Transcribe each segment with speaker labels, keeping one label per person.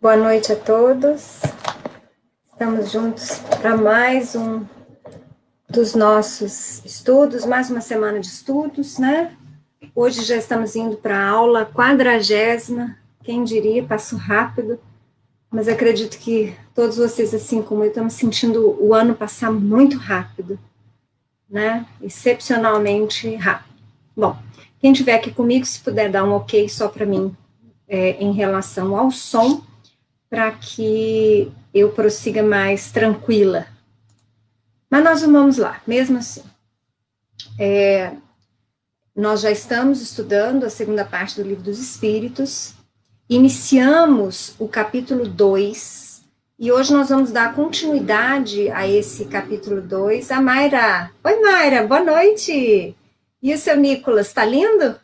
Speaker 1: Boa noite a todos. Estamos juntos para mais um dos nossos estudos, mais uma semana de estudos, né? Hoje já estamos indo para a aula 40ª, quem diria, passou rápido, mas acredito que todos vocês, assim como eu, estamos sentindo o ano passar muito rápido, né? Excepcionalmente rápido. Bom, quem estiver aqui comigo, se puder dar um ok só para mim em relação ao som, para que eu prossiga mais tranquila. Mas nós vamos lá, mesmo assim. Nós já estamos estudando a segunda parte do Livro dos Espíritos, iniciamos o capítulo 2, e hoje nós vamos dar continuidade a esse capítulo 2. A Mayra. Oi, Mayra, boa noite! E o seu Nicolas, tá lindo?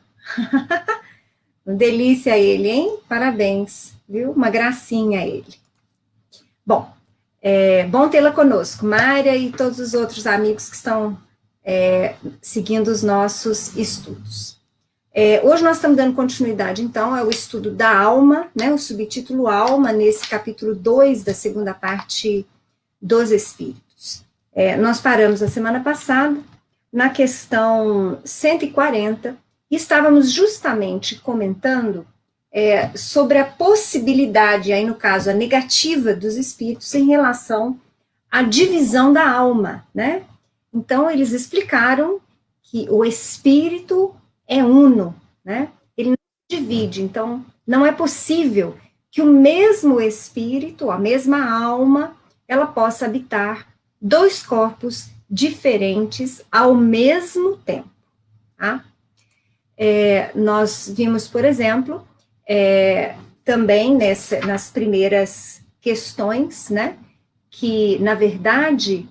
Speaker 1: Uma delícia ele, hein? Parabéns, viu? Uma gracinha ele. Bom, bom tê-la conosco, Mayra e todos os outros amigos que estão seguindo os nossos estudos. Hoje nós estamos dando continuidade, então, ao estudo da alma, né, o subtítulo Alma, nesse capítulo 2 da segunda parte dos Espíritos. Nós paramos a semana passada na questão 140, e estávamos justamente comentando sobre a possibilidade, aí no caso, a negativa dos espíritos em relação à divisão da alma, né? Então, eles explicaram que o espírito é uno, né? Ele não se divide, então, não é possível que o mesmo espírito, a mesma alma, ela possa habitar dois corpos diferentes ao mesmo tempo, tá? Nós vimos, por exemplo, também nas primeiras questões, né, que, na verdade,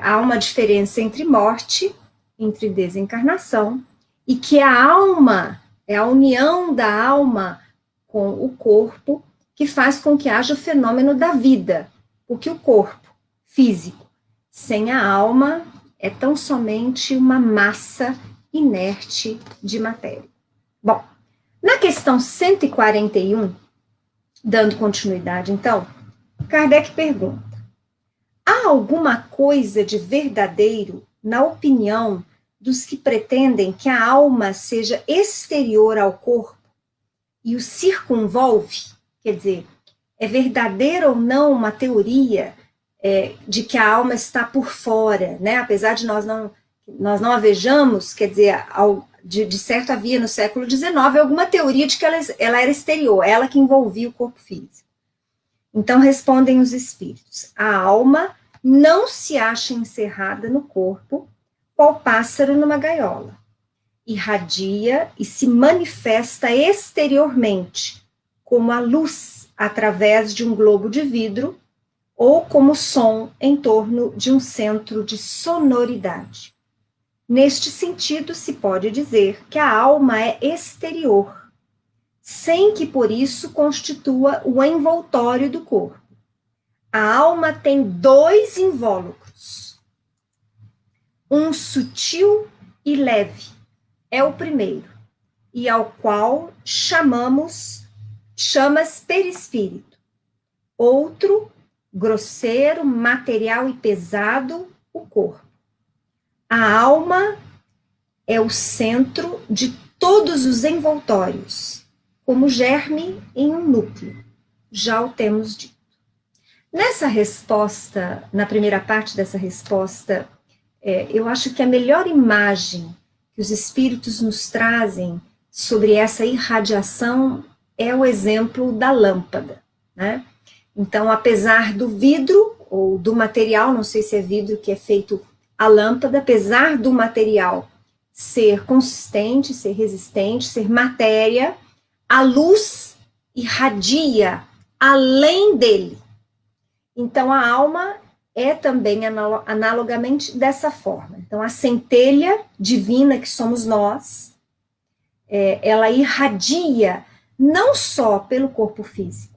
Speaker 1: há uma diferença entre morte, entre desencarnação, e que a alma, é a união da alma com o corpo que faz com que haja o fenômeno da vida, porque o corpo físico, sem a alma, é tão somente uma massa inerte de matéria. Bom, na questão 141, dando continuidade, então, Kardec pergunta: há alguma coisa de verdadeiro na opinião dos que pretendem que a alma seja exterior ao corpo e o circunvolve? Quer dizer, é verdadeira ou não uma teoria de que a alma está por fora, né? Apesar de nós não a vejamos, quer dizer, de certo havia no século XIX alguma teoria de que ela era exterior, ela que envolvia o corpo físico. Então respondem os espíritos: a alma não se acha encerrada no corpo, qual pássaro numa gaiola. Irradia e se manifesta exteriormente, como a luz através de um globo de vidro, ou como som em torno de um centro de sonoridade. Neste sentido, se pode dizer que a alma é exterior, sem que por isso constitua o envoltório do corpo. A alma tem dois invólucros, um sutil e leve, é o primeiro, e ao qual chamas perispírito. Outro, grosseiro, material e pesado, o corpo. A alma é o centro de todos os envoltórios, como germe em um núcleo. Já o temos dito. Nessa resposta, na primeira parte dessa resposta, eu acho que a melhor imagem que os espíritos nos trazem sobre essa irradiação é o exemplo da lâmpada, né? Então, apesar do vidro, ou do material, não sei se é vidro que é feito a lâmpada, apesar do material ser consistente, ser resistente, ser matéria, a luz irradia além dele. Então, a alma é também analogamente dessa forma. Então, a centelha divina que somos nós, ela irradia não só pelo corpo físico,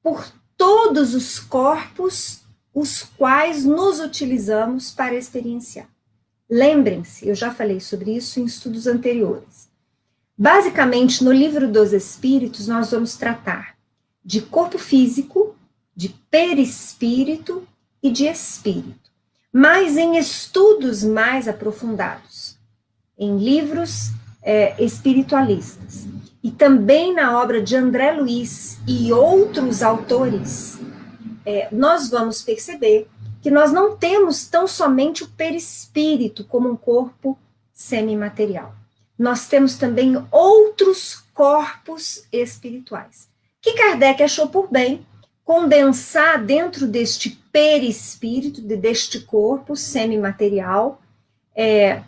Speaker 1: por todos os corpos os quais nos utilizamos para experienciar. Lembrem-se, eu já falei sobre isso em estudos anteriores. Basicamente, no Livro dos Espíritos, nós vamos tratar de corpo físico, de perispírito e de espírito, mas em estudos mais aprofundados, em livros espiritualistas, e também na obra de André Luiz e outros autores, nós vamos perceber que nós não temos tão somente o perispírito como um corpo semimaterial. Nós temos também outros corpos espirituais, que Kardec achou por bem condensar dentro deste perispírito, deste corpo semimaterial,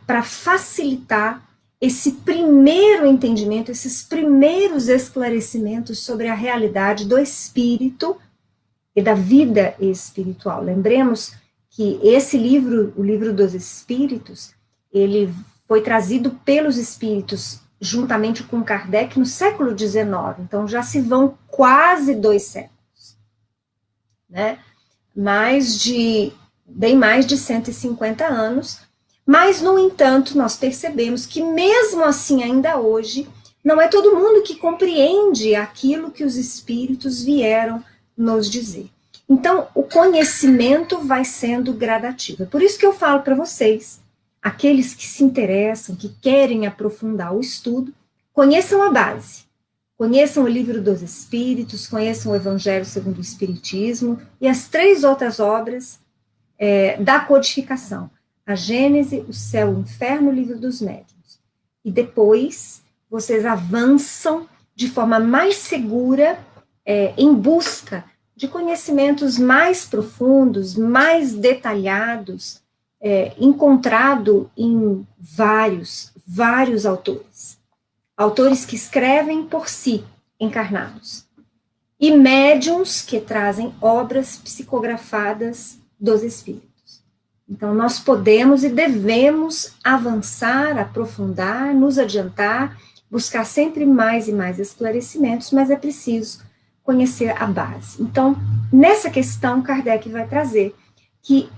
Speaker 1: para facilitar esse primeiro entendimento, esses primeiros esclarecimentos sobre a realidade do espírito e da vida espiritual. Lembremos que esse livro, o Livro dos Espíritos, ele foi trazido pelos espíritos juntamente com Kardec no século XIX, então já se vão quase 2 séculos, né? Bem mais de 150 anos, mas, no entanto, nós percebemos que mesmo assim, ainda hoje, não é todo mundo que compreende aquilo que os espíritos vieram nos dizer. Então, o conhecimento vai sendo gradativo. É por isso que eu falo para vocês, aqueles que se interessam, que querem aprofundar o estudo, conheçam a base. Conheçam o Livro dos Espíritos, conheçam o Evangelho segundo o Espiritismo e as 3 outras obras da codificação. A Gênese, o Céu e o Inferno, o Livro dos Médiuns. E depois, vocês avançam de forma mais segura em busca de conhecimentos mais profundos, mais detalhados, encontrado em vários autores. Autores que escrevem por si, encarnados. E médiuns que trazem obras psicografadas dos espíritos. Então, nós podemos e devemos avançar, aprofundar, nos adiantar, buscar sempre mais e mais esclarecimentos, mas é preciso conhecer a base. Então, nessa questão, Kardec vai trazer que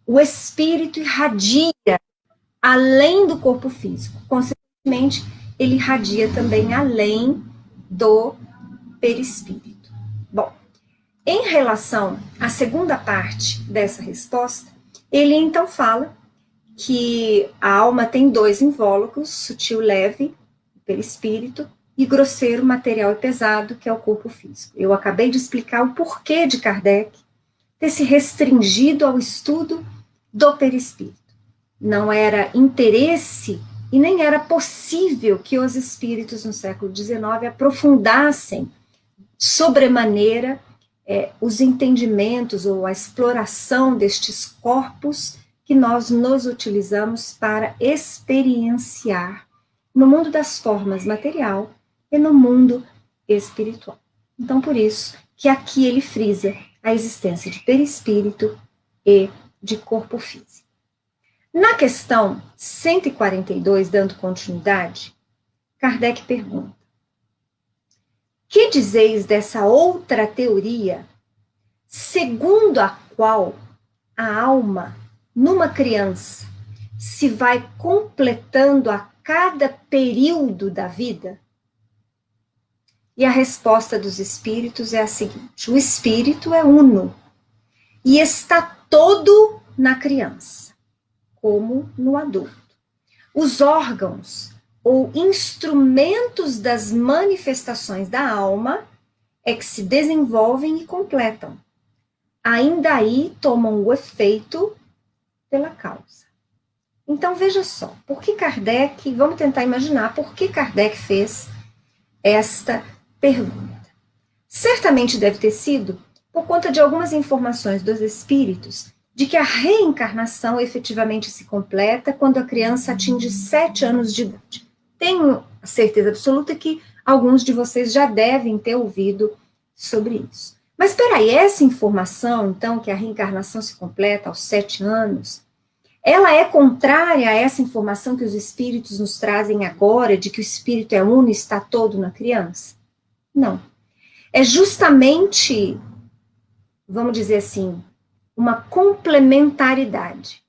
Speaker 1: o espírito irradia além do corpo físico. Consequentemente, ele irradia também além do perispírito. Bom, em relação à segunda parte dessa resposta, ele então fala que a alma tem 2 invólucros, sutil leve, o perispírito, e grosseiro, material e pesado, que é o corpo físico. Eu acabei de explicar o porquê de Kardec ter se restringido ao estudo do perispírito. Não era interesse e nem era possível que os espíritos no século XIX aprofundassem sobremaneira os entendimentos ou a exploração destes corpos que nós nos utilizamos para experienciar no mundo das formas material e no mundo espiritual. Então, por isso que aqui ele frisa a existência de perispírito e de corpo físico. Na questão 142, dando continuidade, Kardec pergunta: que dizeis dessa outra teoria, segundo a qual a alma, numa criança, se vai completando a cada período da vida? E a resposta dos espíritos é a seguinte: o espírito é uno e está todo na criança, como no adulto. Os órgãos ou instrumentos das manifestações da alma é que se desenvolvem e completam. Ainda aí tomam o efeito pela causa. Então, veja só, por que Kardec, vamos tentar imaginar por que Kardec fez esta pergunta. Certamente deve ter sido por conta de algumas informações dos espíritos de que a reencarnação efetivamente se completa quando a criança atinge 7 anos de idade. Tenho a certeza absoluta que alguns de vocês já devem ter ouvido sobre isso. Mas espera aí, essa informação, então, que a reencarnação se completa aos 7 anos, ela é contrária a essa informação que os espíritos nos trazem agora, de que o espírito é uno e está todo na criança? Não. É justamente, vamos dizer assim, uma complementaridade.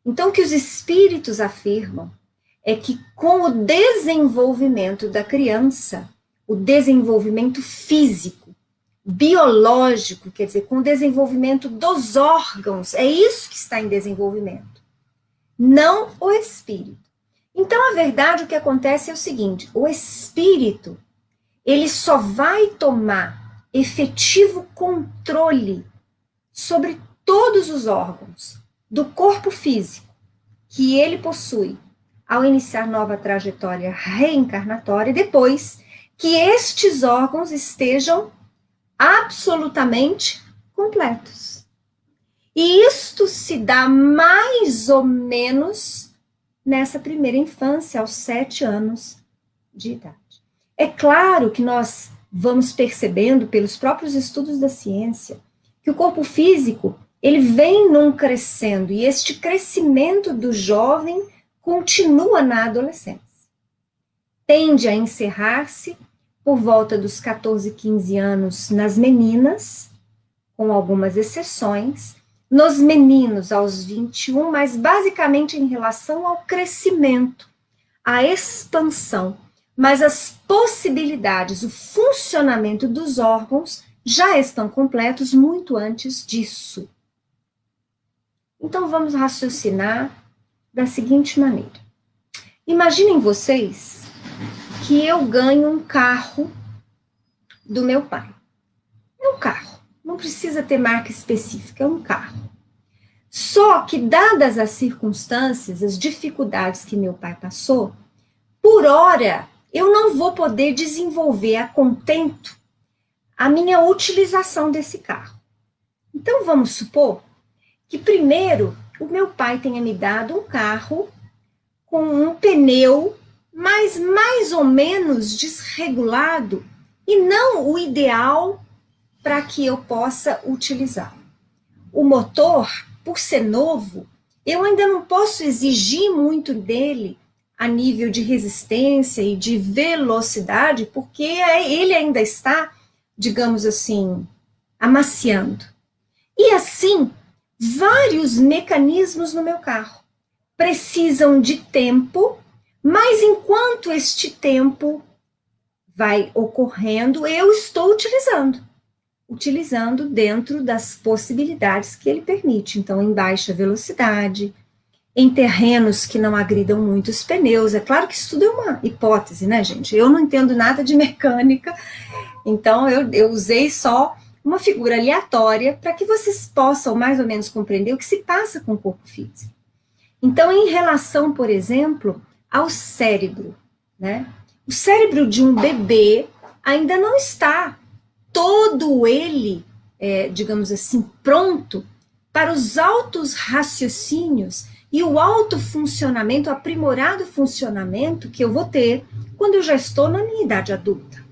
Speaker 1: Então, o que os espíritos afirmam é que com o desenvolvimento da criança, o desenvolvimento físico, biológico, quer dizer, com o desenvolvimento dos órgãos, é isso que está em desenvolvimento, não o espírito. Então, a verdade, o que acontece é o seguinte, o espírito, ele só vai tomar efetivo controle sobre todos os órgãos do corpo físico que ele possui ao iniciar nova trajetória reencarnatória, depois que estes órgãos estejam absolutamente completos. E isto se dá mais ou menos nessa primeira infância, aos 7 anos de idade. É claro que nós vamos percebendo pelos próprios estudos da ciência que o corpo físico, ele vem num crescendo, e este crescimento do jovem continua na adolescência. Tende a encerrar-se por volta dos 14, 15 anos nas meninas, com algumas exceções, nos meninos aos 21, mas basicamente em relação ao crescimento, à expansão, mas as possibilidades, o funcionamento dos órgãos já estão completos muito antes disso. Então vamos raciocinar da seguinte maneira. Imaginem vocês que eu ganho um carro do meu pai. É um carro, não precisa ter marca específica, é um carro. Só que, dadas as circunstâncias, as dificuldades que meu pai passou, por hora eu não vou poder desenvolver a contento a minha utilização desse carro. Então vamos supor que primeiro o meu pai tenha me dado um carro com um pneu mas mais ou menos desregulado e não o ideal para que eu possa utilizá-lo. O motor, por ser novo, eu ainda não posso exigir muito dele a nível de resistência e de velocidade, porque ele ainda está, digamos assim, amaciando. E assim, vários mecanismos no meu carro precisam de tempo, mas enquanto este tempo vai ocorrendo, eu estou utilizando dentro das possibilidades que ele permite. Então, em baixa velocidade, em terrenos que não agridam muito os pneus. É claro que isso tudo é uma hipótese, né, gente? Eu não entendo nada de mecânica, então eu usei só uma figura aleatória para que vocês possam mais ou menos compreender o que se passa com o corpo físico. Então, em relação, por exemplo, ao cérebro, né? O cérebro de um bebê ainda não está todo ele, digamos assim, pronto para os altos raciocínios e o alto funcionamento, o aprimorado funcionamento que eu vou ter quando eu já estou na minha idade adulta.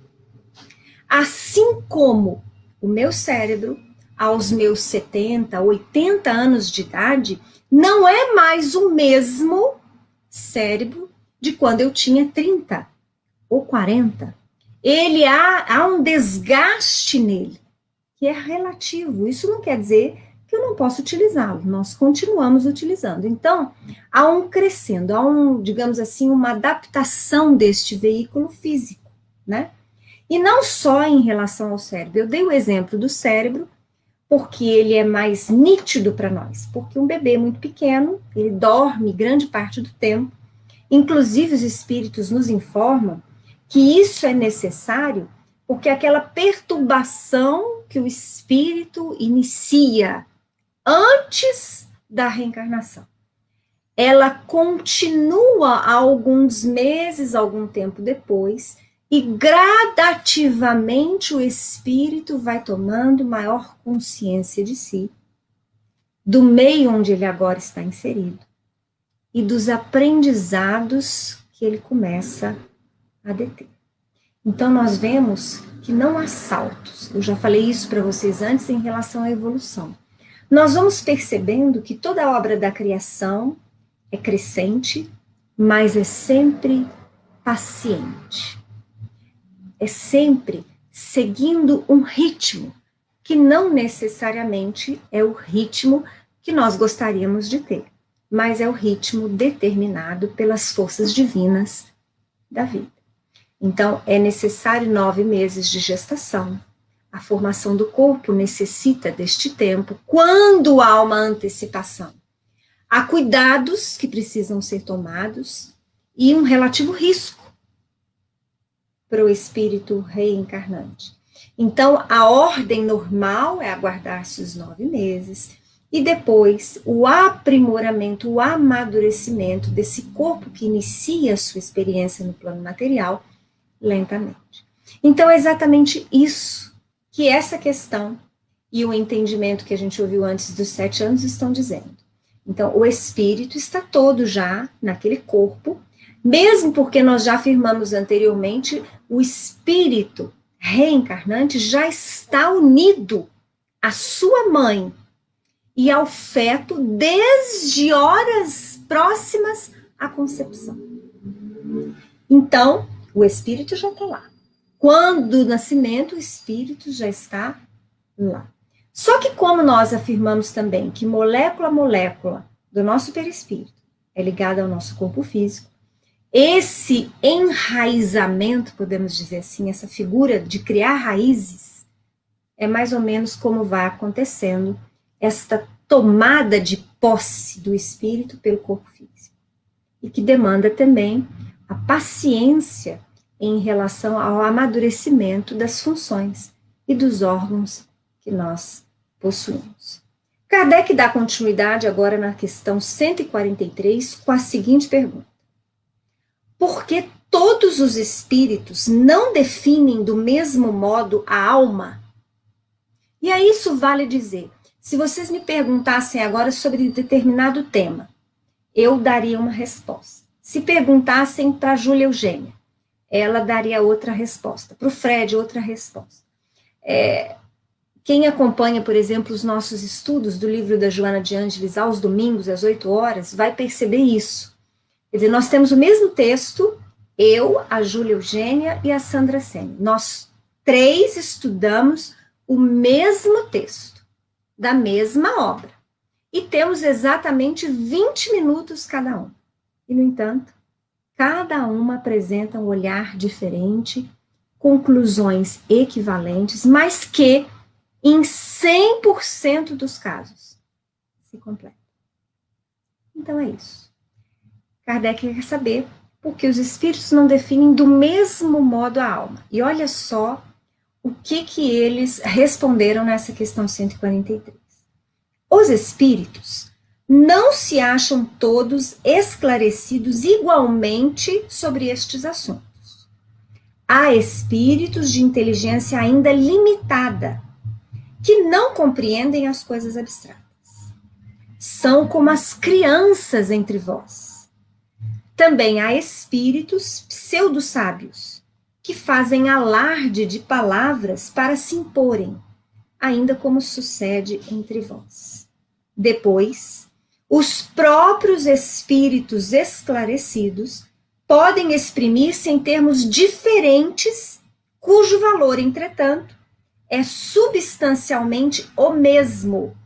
Speaker 1: Assim como o meu cérebro, aos meus 70, 80 anos de idade, não é mais o mesmo cérebro de quando eu tinha 30 ou 40. Ele há um desgaste nele, que é relativo. Isso não quer dizer que eu não posso utilizá-lo, nós continuamos utilizando. Então, há um crescendo, há digamos assim, uma adaptação deste veículo físico, né? E não só em relação ao cérebro. Eu dei o exemplo do cérebro, porque ele é mais nítido para nós, porque um bebê muito pequeno, ele dorme grande parte do tempo, inclusive os espíritos nos informam que isso é necessário, porque aquela perturbação que o espírito inicia antes da reencarnação, ela continua há alguns meses, algum tempo depois, e gradativamente o espírito vai tomando maior consciência de si, do meio onde ele agora está inserido, e dos aprendizados que ele começa a deter. Então, nós vemos que não há saltos. Eu já falei isso para vocês antes em relação à evolução. Nós vamos percebendo que toda a obra da criação é crescente, mas é sempre paciente. É sempre seguindo um ritmo que não necessariamente é o ritmo que nós gostaríamos de ter, mas é o ritmo determinado pelas forças divinas da vida. Então, é necessário 9 meses de gestação, A formação do corpo necessita deste tempo. Quando há uma antecipação, há cuidados que precisam ser tomados e um relativo risco para o espírito reencarnante. Então, a ordem normal é aguardar-se os 9 meses e depois o aprimoramento, o amadurecimento desse corpo que inicia a sua experiência no plano material lentamente. Então, é exatamente isso que essa questão e o entendimento que a gente ouviu antes dos 7 anos estão dizendo. Então, o espírito está todo já naquele corpo, mesmo porque nós já afirmamos anteriormente, o espírito reencarnante já está unido à sua mãe e ao feto desde horas próximas à concepção. Então, o espírito já está lá. Quando o nascimento, o espírito já está lá. Só que como nós afirmamos também que molécula a molécula do nosso perispírito é ligada ao nosso corpo físico, esse enraizamento, podemos dizer assim, essa figura de criar raízes, é mais ou menos como vai acontecendo esta tomada de posse do espírito pelo corpo físico. E que demanda também a paciência em relação ao amadurecimento das funções e dos órgãos que nós possuímos. Kardec dá continuidade agora na questão 143 com a seguinte pergunta: por que todos os espíritos não definem do mesmo modo a alma? E a isso vale dizer, se vocês me perguntassem agora sobre determinado tema, eu daria uma resposta. Se perguntassem para a Júlia Eugênia, ela daria outra resposta. Para o Fred, outra resposta. Quem acompanha, por exemplo, os nossos estudos do livro da Joana de Ângeles aos domingos, às 8 horas, vai perceber isso. Quer dizer, nós temos o mesmo texto, eu, a Júlia Eugênia e a Sandra Sene. Nós 3 estudamos o mesmo texto, da mesma obra. E temos exatamente 20 minutos cada um. E, no entanto, cada uma apresenta um olhar diferente, conclusões equivalentes, mas que, em 100% dos casos, se completam. Então, é isso. Kardec quer saber por que os espíritos não definem do mesmo modo a alma. E olha só o que eles responderam nessa questão 143. Os espíritos não se acham todos esclarecidos igualmente sobre estes assuntos. Há espíritos de inteligência ainda limitada, que não compreendem as coisas abstratas. São como as crianças entre vós. Também há espíritos pseudo-sábios, que fazem alarde de palavras para se imporem, ainda como sucede entre vós. Depois, os próprios espíritos esclarecidos podem exprimir-se em termos diferentes, cujo valor, entretanto, é substancialmente o mesmo,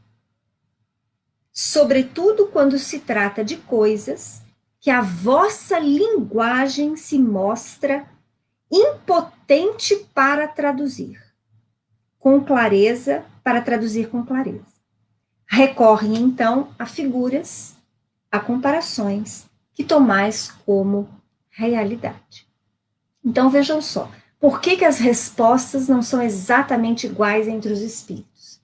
Speaker 1: sobretudo quando se trata de coisas que a vossa linguagem se mostra impotente para traduzir com clareza. Recorrem, então, a figuras, a comparações que tomais como realidade. Então, vejam só, por que as respostas não são exatamente iguais entre os espíritos?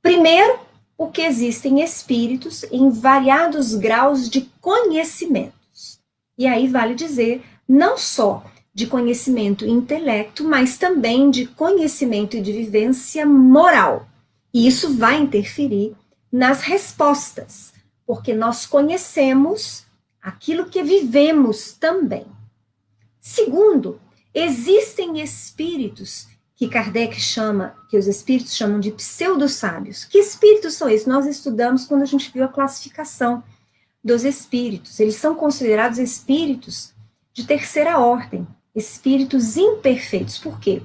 Speaker 1: Primeiro, porque existem espíritos em variados graus de conhecimentos. E aí vale dizer, não só de conhecimento e intelecto, mas também de conhecimento e de vivência moral. E isso vai interferir nas respostas, porque nós conhecemos aquilo que vivemos também. Segundo, existem espíritos que Kardec chama, que os espíritos chamam de pseudo-sábios. Que espíritos são esses? Nós estudamos quando a gente viu a classificação dos espíritos. Eles são considerados espíritos de terceira ordem, espíritos imperfeitos. Por quê?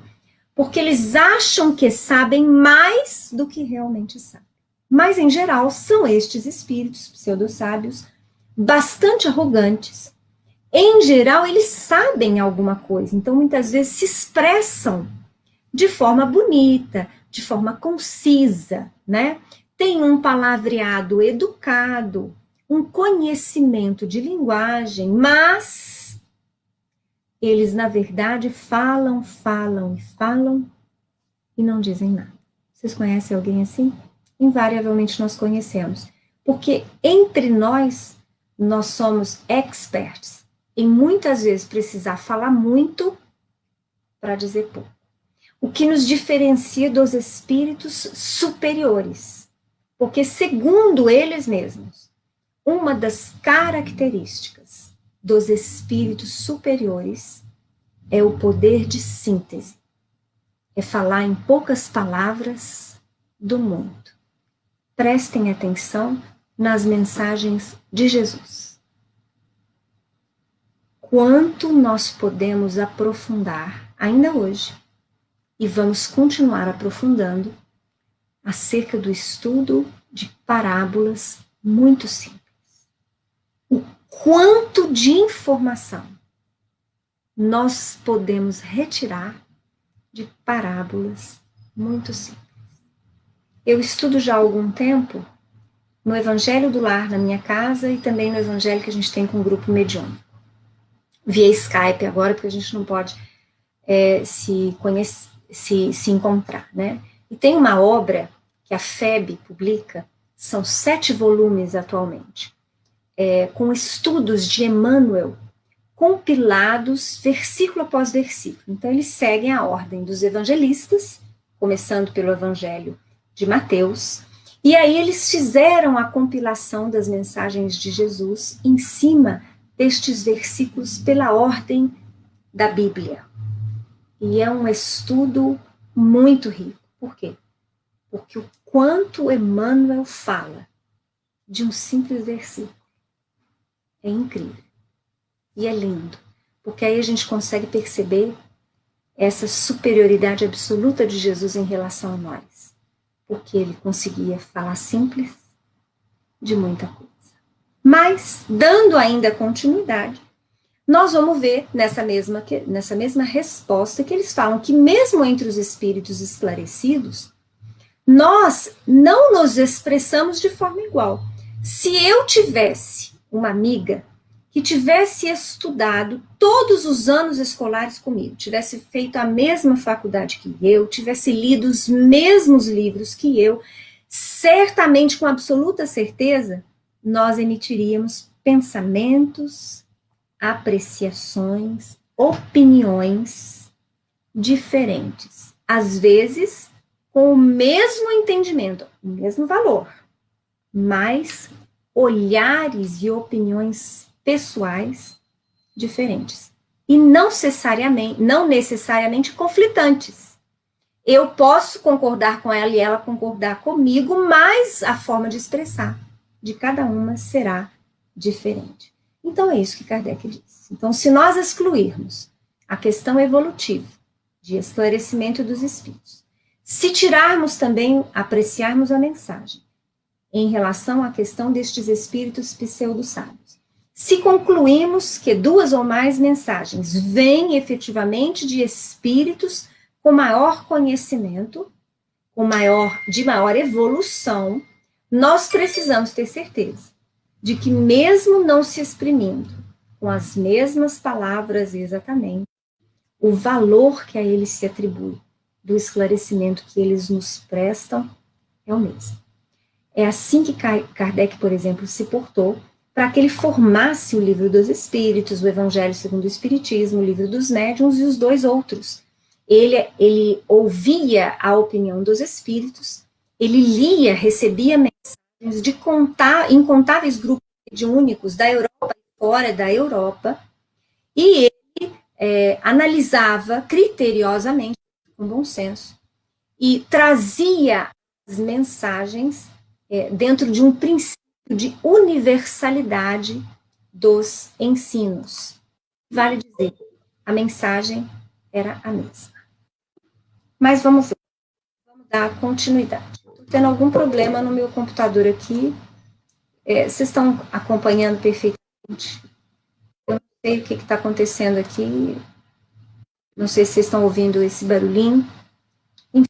Speaker 1: Porque eles acham que sabem mais do que realmente sabem. Mas, em geral, são estes espíritos pseudo-sábios bastante arrogantes. Em geral, eles sabem alguma coisa, então muitas vezes se expressam de forma bonita, de forma concisa, né? Tem um palavreado educado, um conhecimento de linguagem, mas eles, na verdade, falam e não dizem nada. Vocês conhecem alguém assim? Invariavelmente nós conhecemos. Porque entre nós somos experts em muitas vezes precisar falar muito para dizer pouco. O que nos diferencia dos espíritos superiores. Porque, segundo eles mesmos, uma das características dos espíritos superiores é o poder de síntese. É falar em poucas palavras do mundo. Prestem atenção nas mensagens de Jesus. Quanto nós podemos aprofundar ainda hoje, e vamos continuar aprofundando, acerca do estudo de parábolas muito simples. O quanto de informação nós podemos retirar de parábolas muito simples. Eu estudo já há algum tempo no Evangelho do Lar na minha casa e também no Evangelho que a gente tem com o grupo mediúnico. Via Skype agora, porque a gente não pode se encontrar, né? E tem uma obra que a FEB publica, são 7 volumes atualmente, com estudos de Emmanuel, compilados versículo após versículo. Então, eles seguem a ordem dos evangelistas, começando pelo Evangelho de Mateus, e aí eles fizeram a compilação das mensagens de Jesus em cima destes versículos pela ordem da Bíblia. E é um estudo muito rico. Por quê? Porque o quanto Emmanuel fala de um simples versículo é incrível. E é lindo. Porque aí a gente consegue perceber essa superioridade absoluta de Jesus em relação a nós. Porque ele conseguia falar simples de muita coisa. Mas, dando ainda continuidade, nós vamos ver nessa mesma resposta que eles falam que mesmo entre os espíritos esclarecidos, nós não nos expressamos de forma igual. Se eu tivesse uma amiga que tivesse estudado todos os anos escolares comigo, tivesse feito a mesma faculdade que eu, tivesse lido os mesmos livros que eu, certamente, com absoluta certeza, nós emitiríamos pensamentos, apreciações, opiniões diferentes. Às vezes, com o mesmo entendimento, o mesmo valor, mas olhares e opiniões pessoais diferentes. E não necessariamente conflitantes. Eu posso concordar com ela e ela concordar comigo, mas a forma de expressar de cada uma será diferente. Então, é isso que Kardec diz. Então, se nós excluirmos a questão evolutiva de esclarecimento dos espíritos, se tirarmos também, apreciarmos a mensagem em relação à questão destes espíritos pseudo-sábios, se concluímos que 2 ou mais mensagens vêm efetivamente de espíritos com maior conhecimento, de maior evolução, nós precisamos ter certeza de que mesmo não se exprimindo com as mesmas palavras exatamente, o valor que a eles se atribui, do esclarecimento que eles nos prestam, é o mesmo. É assim que Kardec, por exemplo, se portou para que ele formasse o Livro dos Espíritos, o Evangelho segundo o Espiritismo, o Livro dos Médiuns e os 2 outros. Ele ouvia a opinião dos espíritos, ele lia, recebia mensagens de incontáveis grupos mediúnicos da Europa e fora da Europa, e ele analisava criteriosamente, com bom senso, e trazia as mensagens dentro de um princípio de universalidade dos ensinos. Vale dizer, a mensagem era a mesma. Mas vamos ver, vamos dar continuidade. Estou tendo algum problema no meu computador aqui. Vocês estão acompanhando perfeitamente? Eu não sei o que está acontecendo aqui. Não sei se vocês estão ouvindo esse barulhinho. Enfim,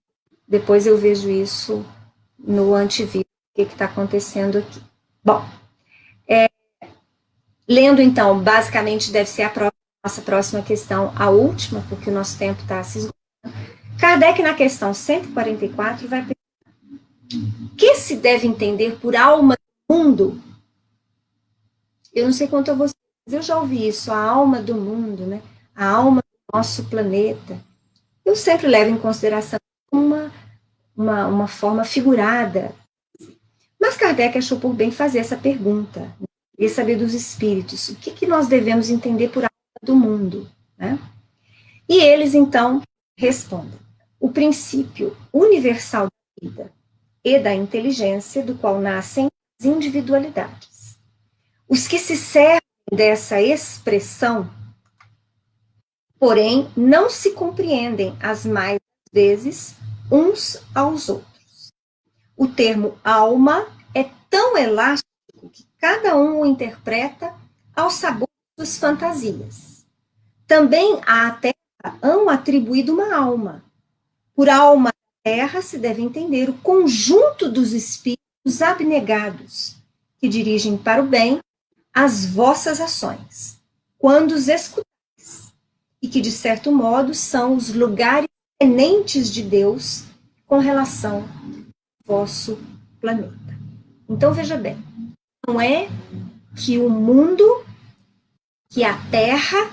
Speaker 1: depois eu vejo isso no antivírus, o que está acontecendo aqui. Bom, lendo então, basicamente deve ser a nossa próxima questão, a última, porque o nosso tempo está se esgotando. Kardec, na questão 144, vai perguntar: o que se deve entender por alma do mundo? Eu não sei quanto a vocês, mas eu já ouvi isso, a alma do mundo, né? A alma do nosso planeta. Eu sempre levo em consideração uma forma figurada. Mas Kardec achou por bem fazer essa pergunta, né? E saber dos espíritos, o que nós devemos entender por alma do mundo, né? E eles, então, respondem: o princípio universal da vida e da inteligência, do qual nascem as individualidades. Os que se servem dessa expressão, porém, não se compreendem as mais vezes uns aos outros. O termo alma é tão elástico que cada um o interpreta ao sabor de suas fantasias. Também à Terra hão atribuído uma alma. Por alma da Terra se deve entender o conjunto dos espíritos abnegados, que dirigem para o bem as vossas ações, quando os escutais, e que, de certo modo, são os lugares tenentes de Deus com relação ao vosso planeta. Então, veja bem, não é que o mundo, que a Terra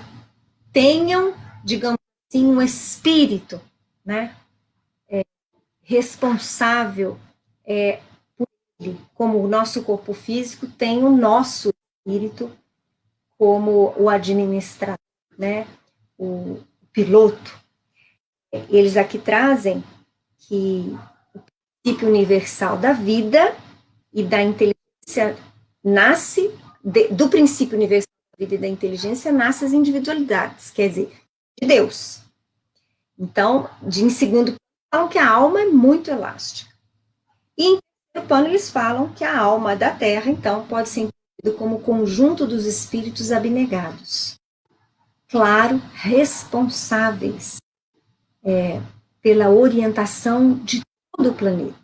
Speaker 1: tenham, digamos assim, um espírito, né, responsável por ele, como o nosso corpo físico tem o nosso espírito como o administrador, né, o piloto. Eles aqui trazem que o princípio universal da vida e da inteligência nasce, do princípio universal da vida e da inteligência nasce as individualidades, quer dizer, de Deus. Então, em segundo, falam que a alma é muito elástica. E em terceiro plano, eles falam que a alma da Terra, então, pode ser entendida como o conjunto dos espíritos abnegados. Claro, responsáveis pela orientação de todo o planeta.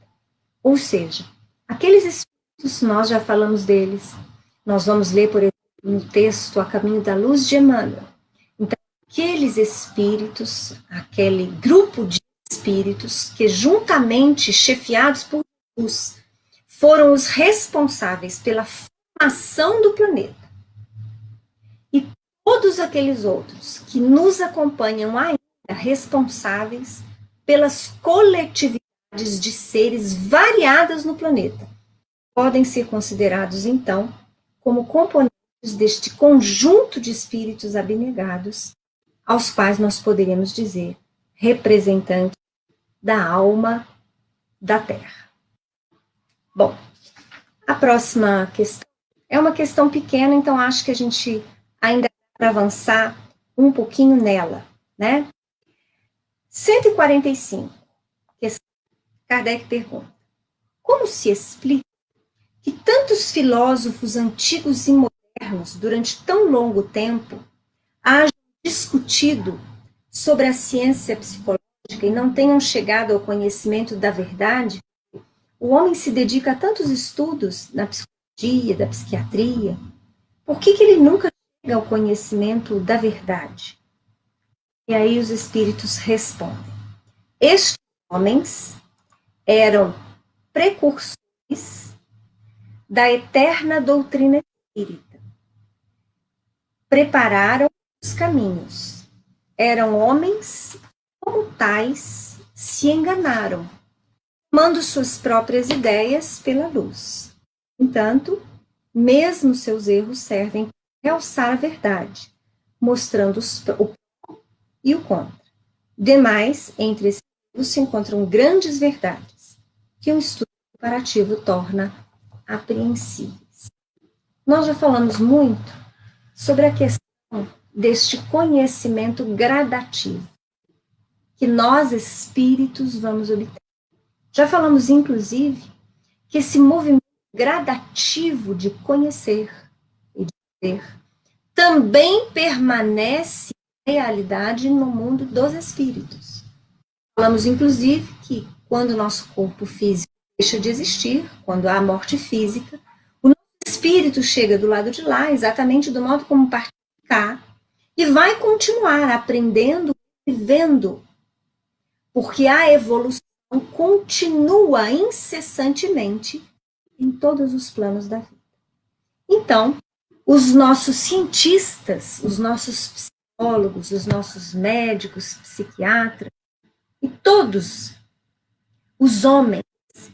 Speaker 1: Ou seja, aqueles espíritos, nós já falamos deles, nós vamos ler, por exemplo, no texto A Caminho da Luz de Emmanuel. Então, aqueles espíritos, aquele grupo de espíritos que, juntamente chefiados por Jesus, foram os responsáveis pela formação do planeta. E todos aqueles outros que nos acompanham ainda, responsáveis pelas coletividades de seres variadas no planeta, podem ser considerados, então, como componentes deste conjunto de espíritos abnegados, aos quais nós poderíamos dizer representantes da alma da Terra. Bom, a próxima questão é uma questão pequena, então acho que a gente ainda dá para avançar um pouquinho nela, né? 145, Kardec pergunta: como se explica que tantos filósofos antigos e modernos, durante tão longo tempo, hajam discutido sobre a ciência psicológica e não tenham chegado ao conhecimento da verdade? O homem se dedica a tantos estudos na psicologia, da psiquiatria. Por que ele nunca chega ao conhecimento da verdade? E aí os espíritos respondem: estes homens eram precursores da eterna doutrina espírita. Prepararam os caminhos. Eram homens, como tais, se enganaram, tomando suas próprias ideias pela luz. Entanto, mesmo seus erros servem para realçar a verdade, mostrando o pró e o contra. Demais, entre esses erros se encontram grandes verdades, que um estudo comparativo torna apreensíveis. Nós já falamos muito sobre a questão deste conhecimento gradativo, que nós, espíritos, vamos obter. Já falamos, inclusive, que esse movimento gradativo de conhecer e de ver também permanece realidade no mundo dos espíritos. Falamos, inclusive, que quando o nosso corpo físico deixa de existir, quando há morte física, o nosso espírito chega do lado de lá, exatamente do modo como partiu de cá, e vai continuar aprendendo, vivendo, porque a evolução continua incessantemente em todos os planos da vida. Então, os nossos cientistas, os nossos psicólogos, os nossos médicos, psiquiatras, e todos os homens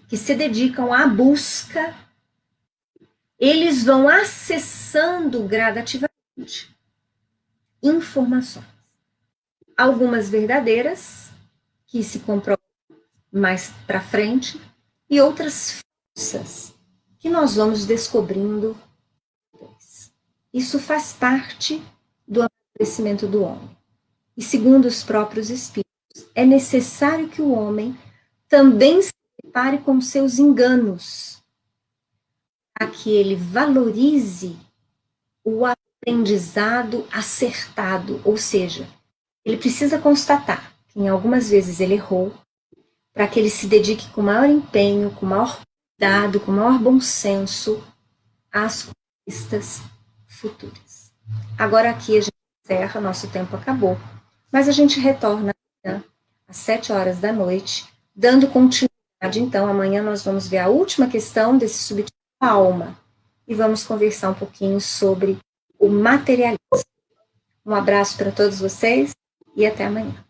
Speaker 1: que se dedicam à busca, eles vão acessando gradativamente informações. Algumas verdadeiras, que se comprovam mais para frente, e outras falsas, que nós vamos descobrindo depois. Isso faz parte do amadurecimento do homem. E segundo os próprios espíritos, é necessário que o homem também se depare com seus enganos, para que ele valorize o aprendizado acertado, ou seja, ele precisa constatar que em algumas vezes ele errou, para que ele se dedique com maior empenho, com maior cuidado, com maior bom senso às conquistas futuras. Agora aqui a gente encerra, nosso tempo acabou, mas a gente retorna amanhã, às 7 horas da noite, dando continuidade. Então, amanhã nós vamos ver a última questão desse subtítulo, a alma, e vamos conversar um pouquinho sobre o materialismo. Um abraço para todos vocês e até amanhã.